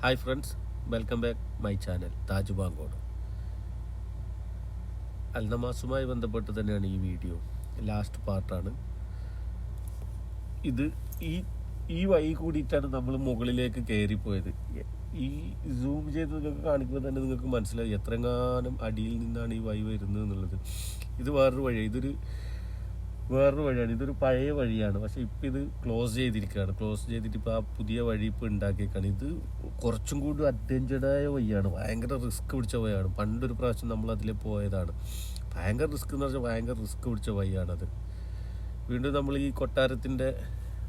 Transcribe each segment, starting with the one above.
Hi friends, welcome back my channel Taj Bankod. അൽനമാസുമായി ബന്ധപ്പെട്ട് തന്നെയാണ് ഈ വീഡിയോ. ലാസ്റ്റ് പാർട്ടാണ് ഇത്. ഈ വഴി കൂടിയിട്ടാണ് നമ്മൾ മുകളിലേക്ക് കയറിപ്പോയത്. ഈ സൂം ചെയ്ത് നിങ്ങൾക്ക് കാണിക്കുമ്പോൾ തന്നെ നിങ്ങൾക്ക് മനസ്സിലായി എത്രങ്ങാനും അടിയിൽ നിന്നാണ് ഈ വഴി വരുന്നത് എന്നുള്ളത്. ഇത് വേറൊരു വഴിയാണ്, ഇതൊരു പഴയ വഴിയാണ്. പക്ഷെ ഇപ്പം ഇത് ക്ലോസ് ചെയ്തിട്ട് ഇപ്പോൾ ആ പുതിയ വഴി ഇപ്പോൾ ഉണ്ടാക്കിയേക്കാണ്. ഇത് കുറച്ചും കൂടി അഡ്വഞ്ചർഡായ വഴിയാണ്, ഭയങ്കര റിസ്ക് പിടിച്ച വഴിയാണ്. പണ്ടൊരു പ്രാവശ്യം നമ്മൾ അതിൽ പോയതാണ്. ഭയങ്കര റിസ്ക് എന്ന് പറഞ്ഞാൽ ഭയങ്കര റിസ്ക് പിടിച്ച വഴിയാണത്. വീണ്ടും നമ്മൾ ഈ കൊട്ടാരത്തിൻ്റെ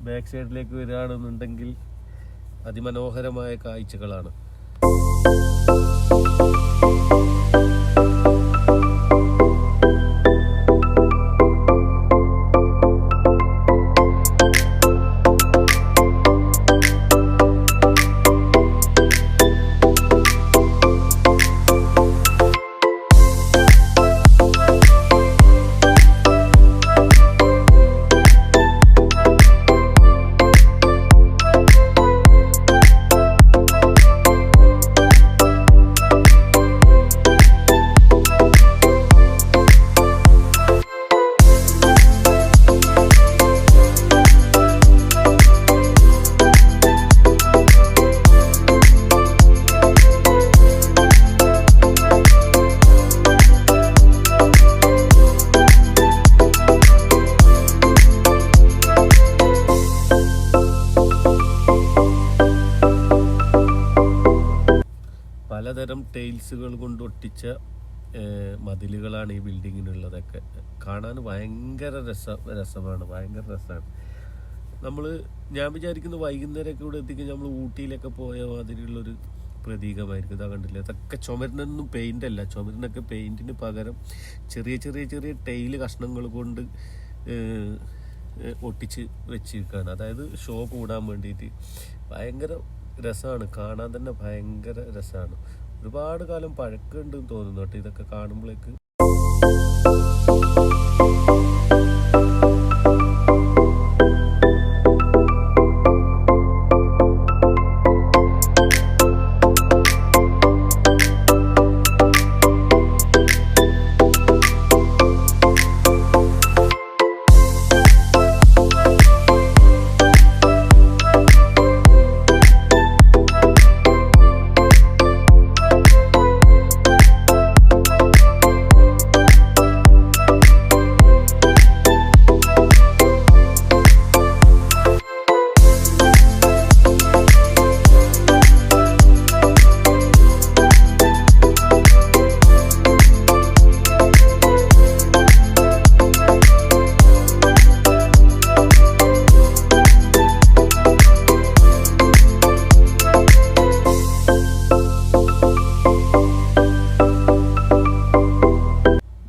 ബാക്ക് സൈഡിലേക്ക് വരികയാണെന്നുണ്ടെങ്കിൽ അതിമനോഹരമായ കാഴ്ചകളാണ്. പലതരം ടൈൽസുകൾ കൊണ്ട് ഒട്ടിച്ച മതിലുകളാണ് ഈ ബിൽഡിങ്ങിനുള്ളതൊക്കെ. കാണാൻ ഭയങ്കര രസമാണ്. ഞാൻ വിചാരിക്കുന്ന വൈകുന്നേരമൊക്കെ ഇവിടെ എത്തിക്കഴിഞ്ഞാൽ നമ്മൾ ഊട്ടിയിലൊക്കെ പോയ മാതിരിയുള്ളൊരു പ്രതീകമായിരിക്കും. ഇതാ കണ്ടില്ലേ, അതൊക്കെ ചുമരിനൊന്നും പെയിൻ്റ് അല്ല. ചുമരിനൊക്കെ പെയിൻറ്റിന് പകരം ചെറിയ ടൈല് കഷ്ണങ്ങൾ കൊണ്ട് ഒട്ടിച്ച് വെച്ചിരിക്കുകയാണ്. അതായത് ഷോ കൂടാൻ വേണ്ടിയിട്ട്. ഭയങ്കര രസമാണ്, കാണാൻ തന്നെ ഭയങ്കര രസമാണ്. ഒരുപാട് കാലം പഴക്കമുണ്ടെന്ന് തോന്നുന്നു കേട്ടോ ഇതൊക്കെ കാണുമ്പോഴേക്ക്.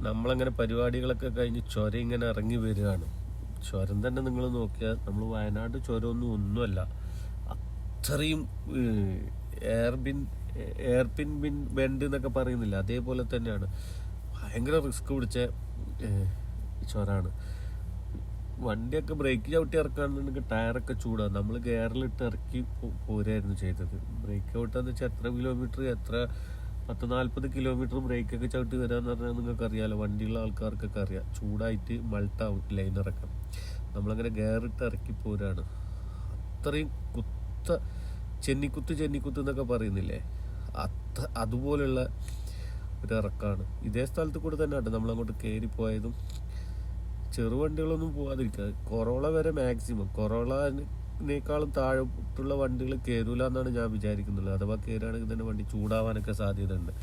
നമ്മളങ്ങനെ പരിപാടികളൊക്കെ കഴിഞ്ഞ് ചുരം ഇങ്ങനെ ഇറങ്ങി വരികയാണ്. ചുരം തന്നെ നിങ്ങൾ നോക്കിയാൽ നമ്മൾ വയനാട് ഒന്നുമല്ല, അത്രയും എയർപിൻ ബെൻഡ് എന്നൊക്കെ പറയുന്നില്ല, അതേപോലെ തന്നെയാണ്. ഭയങ്കര റിസ്ക് പിടിച്ച ചുരമാണ്. വണ്ടിയൊക്കെ ബ്രേക്ക് ചവിട്ടി ഇറക്കാന്നുണ്ടെങ്കിൽ ടയറൊക്കെ ചൂടാണ്. നമ്മൾ ഗിയറിലിട്ട് ഇറക്കി പോരായിരുന്നു ചെയ്തത്. ബ്രേക്ക് ചവിട്ടാന്ന് വെച്ചാൽ എത്ര 40 കിലോമീറ്റർ ബ്രേക്കൊക്കെ ചവിട്ടി വരാന്ന് പറഞ്ഞാൽ നിങ്ങൾക്ക് അറിയാമല്ലോ, വണ്ടിയുള്ള ആൾക്കാർക്കൊക്കെ അറിയാം. ചൂടായിട്ട് മൾട്ടാവും ലൈനറൊക്കെ. നമ്മളങ്ങനെ ഗിയറിട്ട് ഇറക്കി പോരാണ്. അത്രയും ചെന്നിക്കുത്ത് എന്നൊക്കെ പറയുന്നില്ലേ, അതുപോലുള്ള ഒരു ഇറക്കാണ്. ഇതേ സ്ഥലത്ത് കൂടെ തന്നെ ഉണ്ട് നമ്മളങ്ങോട്ട് കയറിപ്പോയതും. ചെറുവണ്ടികളൊന്നും പോകാതിരിക്കുക. കൊറോള വരെ മാക്സിമം, കൊറോളനേക്കാളും താഴോട്ടുള്ള വണ്ടികൾ കയറൂല എന്നാണ് ഞാൻ വിചാരിക്കുന്നുള്ളത്. അഥവാ കയറുകയാണെങ്കിൽ തന്നെ വണ്ടി ചൂടാവാനൊക്കെ സാധ്യത ഉണ്ട്.